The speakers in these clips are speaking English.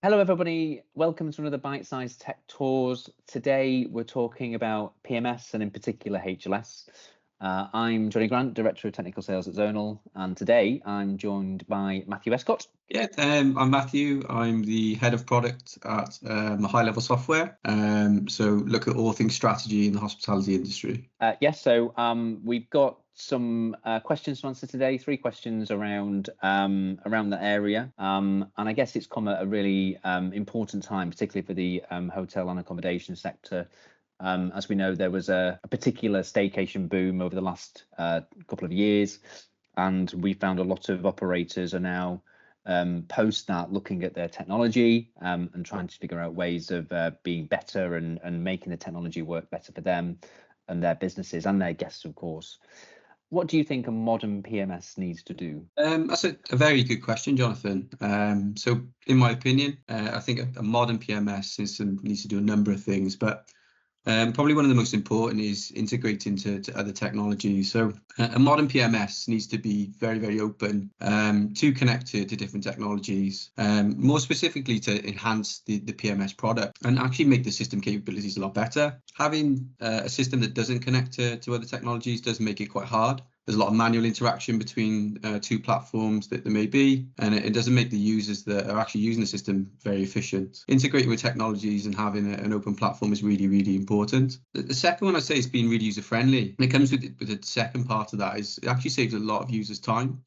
Hello, everybody. Welcome to another Byte-Sized Tech Tours. Today, we're talking about PMS and in particular HLS. I'm Johnny Grant, Director of Technical Sales at Zonal, and today I'm joined by Matthew Escott. Yeah, I'm Matthew. I'm the head of product at High Level Software. So look at all things strategy in the hospitality industry. So we've got some questions to answer today. 3 questions around that area, and I guess it's come at a really important time, particularly for the hotel and accommodation sector. As we know, there was a particular staycation boom over the last couple of years, and we found a lot of operators are now post that looking at their technology and trying to figure out ways of being better and making the technology work better for them and their businesses and their guests, of course. What do you think a modern PMS needs to do? That's a very good question, Jonathan. So in my opinion, I think a modern PMS needs to do a number of things, but probably one of the most important is integrating to other technologies. So a modern PMS needs to be very, very open to connect to different technologies, more specifically to enhance the PMS product and actually make the system capabilities a lot better. Having a system that doesn't connect to other technologies does make it quite hard. There's a lot of manual interaction between 2 platforms that there may be, and it doesn't make the users that are actually using the system very efficient. Integrating with technologies and having an open platform is really, really important. The second one I'd say is being really user-friendly. And it comes with the second part of that is it actually saves a lot of users' time.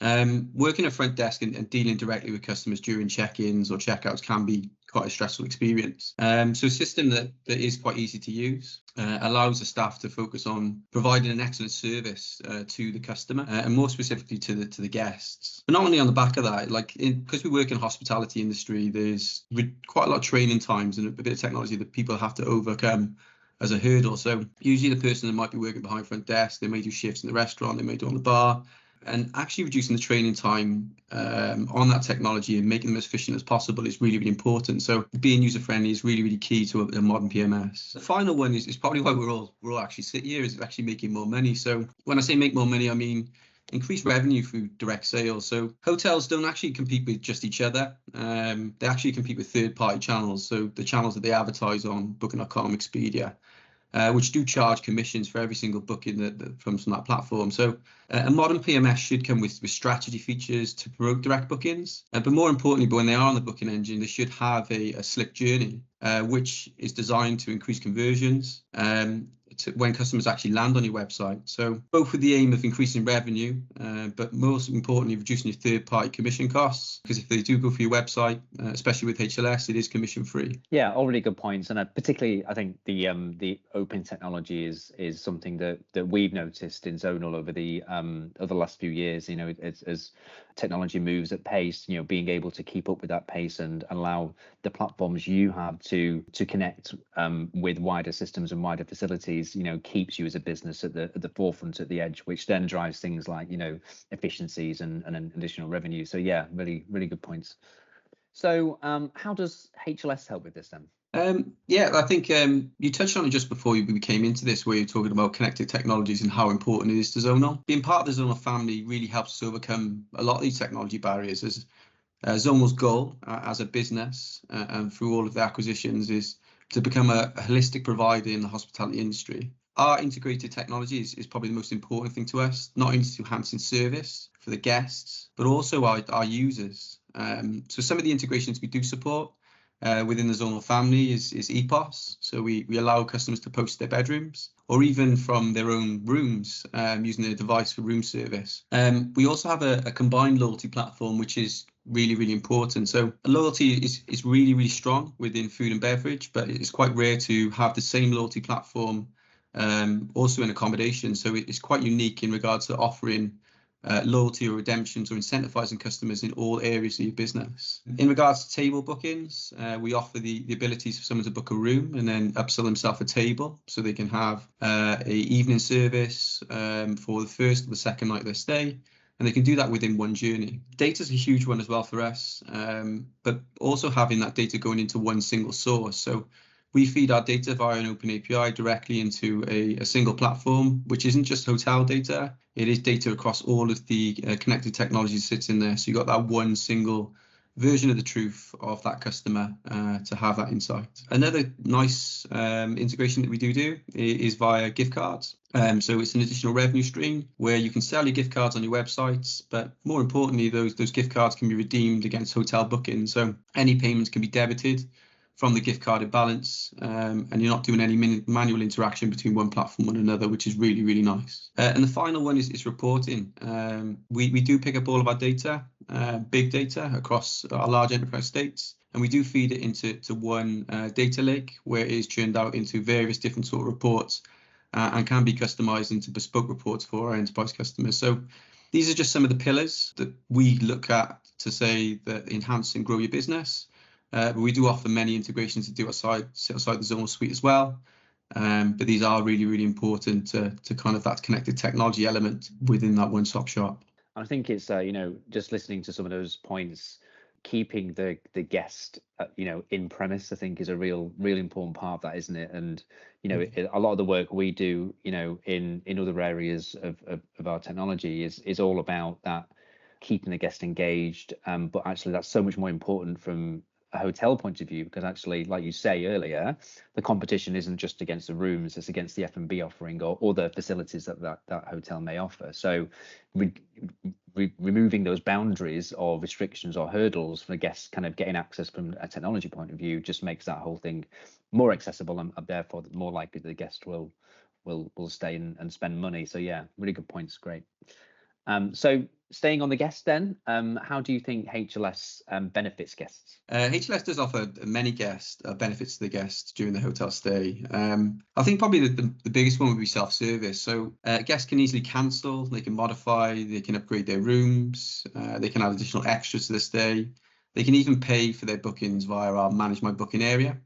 Working at front desk and dealing directly with customers during check-ins or check-outs can be quite a stressful experience. So a system that is quite easy to use allows the staff to focus on providing an excellent service to the customer and more specifically to the guests. But not only on the back of that, because we work in the hospitality industry, there's quite a lot of training times and a bit of technology that people have to overcome as a hurdle. So usually the person that might be working behind front desk, they may do shifts in the restaurant, they may do on the bar, and actually reducing the training time on that technology and making them as efficient as possible is really, really important. So being user-friendly is really, really key to a modern PMS. The final one is probably why we're all actually sit here, is actually making more money. So when I say make more money, I mean increase revenue through direct sales. So hotels don't actually compete with just each other. They actually compete with third-party channels. So the channels that they advertise on, Booking.com, Expedia, which do charge commissions for every single booking that comes from that platform. So a modern PMS should come with strategy features to promote direct bookings. But more importantly, when they are on the booking engine, they should have a slick journey, which is designed to increase conversions when customers actually land on your website. So both with the aim of increasing revenue, but most importantly, reducing your third-party commission costs, because if they do go for your website, especially with HLS, it is commission free. Yeah, all really good points. And particularly, I think the open technology is something that we've noticed in Zonal over the last few years. You know, as technology moves at pace, you know, being able to keep up with that pace and allow the platforms you have to connect with wider systems and wider facilities, you know, keeps you as a business at the forefront, at the edge, which then drives things like, you know, efficiencies and additional revenue. So yeah, really, really good points. So how does HLS help with this then? Yeah, I think you touched on it just before we came into this, where you're talking about connected technologies and how important it is to Zonal. Being part of the Zonal family really helps us overcome a lot of these technology barriers. As Zonal's goal as a business and through all of the acquisitions is to become a holistic provider in the hospitality industry. Our integrated technology is probably the most important thing to us, not only to enhancing service for the guests, but also our users. So some of the integrations we do support within the Zonal family is EPOS. So we allow customers to post their bedrooms or even from their own rooms using their device for room service. We also have a combined loyalty platform, which is really, really important. So loyalty is really, really strong within food and beverage, but it's quite rare to have the same loyalty platform also in accommodation. So it's quite unique in regards to offering loyalty or redemptions or incentivizing customers in all areas of your business. In regards to table bookings, we offer the abilities for someone to book a room and then upsell themselves a table, so they can have a evening service for the first or the second night of their stay, and they can do that within one journey. Data is a huge one as well for us, but also having that data going into one single source. So we feed our data via an open API directly into a single platform, which isn't just hotel data. It is data across all of the connected technology that sits in there. So you've got that one single version of the truth of that customer to have that insight. Another nice integration that we do is via gift cards. So it's an additional revenue stream where you can sell your gift cards on your websites, but more importantly, those gift cards can be redeemed against hotel bookings. So any payments can be debited from the gift card balance, and you're not doing any manual interaction between one platform and another, which is really, really nice. And the final one is reporting. We do pick up all of our data, big data across our large enterprise estates, and we do feed it into one data lake where it is churned out into various different sort of reports and can be customized into bespoke reports for our enterprise customers. So these are just some of the pillars that we look at to say that enhance and grow your business. But we do offer many integrations that sit outside the Zonal suite as well. But these are really, really important to kind of that connected technology element within that one-stop shop. I think it's, just listening to some of those points, keeping the guest, in premise, I think is a really important part of that, isn't it? And, a lot of the work we do, in other areas of our technology is all about that, keeping the guest engaged. But actually that's so much more important from a hotel point of view, because actually, like you say earlier, the competition isn't just against the rooms, it's against the F&B offering or other facilities that hotel may offer. So removing those boundaries or restrictions or hurdles for the guests kind of getting access from a technology point of view just makes that whole thing more accessible, and therefore more likely the guest will stay and spend money. So yeah, really good points. Great. So staying on the guest then, how do you think HLS benefits guests? HLS does offer many benefits to the guests during the hotel stay. I think probably the biggest one would be self-service. So guests can easily cancel, they can modify, they can upgrade their rooms, they can add additional extras to the stay. They can even pay for their bookings via our Manage My Booking area,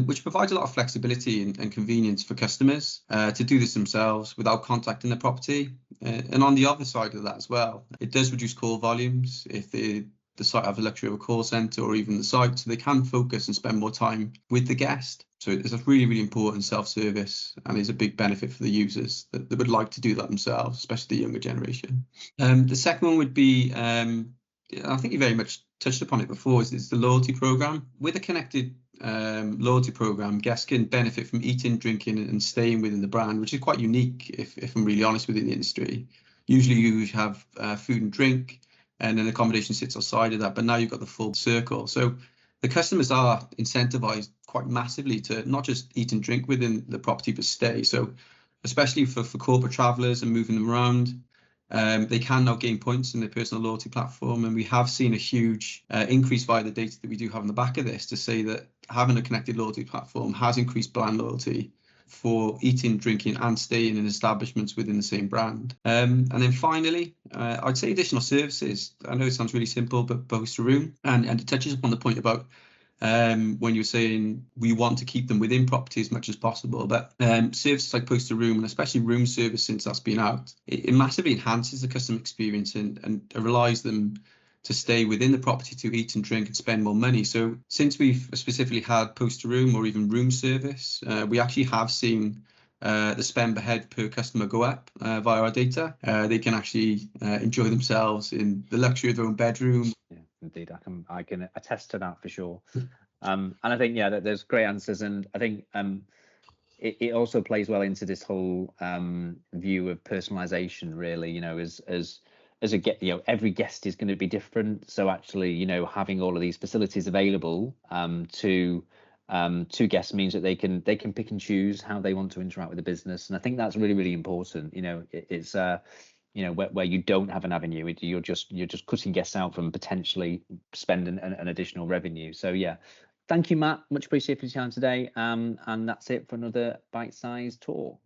which provides a lot of flexibility and convenience for customers to do this themselves without contacting the property. And on the other side of that as well, it does reduce call volumes if the site have the luxury of a call centre or even the site, so they can focus and spend more time with the guest. So it's a really, really important self-service and is a big benefit for the users that would like to do that themselves, especially the younger generation. The second one would be, I think you very much touched upon it before, is the loyalty program. With a connected loyalty program, guests can benefit from eating, drinking and staying within the brand, which is quite unique if I'm really honest within the industry. Usually you have food and drink and then accommodation sits outside of that, but now you've got the full circle. So the customers are incentivized quite massively to not just eat and drink within the property but stay. So especially for corporate travelers and moving them around, they can now gain points in their personal loyalty platform, and we have seen a huge increase via the data that we do have on the back of this to say that having a connected loyalty platform has increased brand loyalty for eating, drinking and staying in establishments within the same brand. And then finally, I'd say additional services. I know it sounds really simple, but post a room, and it touches upon the point about when you're saying we want to keep them within property as much as possible, but services like post a room, and especially room service since that's been out, it massively enhances the customer experience and relies them to stay within the property to eat and drink and spend more money. So since we've specifically had post a room or even room service, we actually have seen the spend per head per customer go up via our data. They can actually enjoy themselves in the luxury of their own bedroom. Yeah, indeed, I can attest to that for sure. And I think that there's great answers, and I think it also plays well into this whole view of personalization. Really, as a every guest is going to be different. So actually, having all of these facilities available to guests means that they can pick and choose how they want to interact with the business, and I think that's really, really important. It's where you don't have an avenue, you're just cutting guests out from potentially spending an additional revenue. So yeah, thank you, Matt. Much appreciated for your time today. And that's it for another Byte-Sized talk.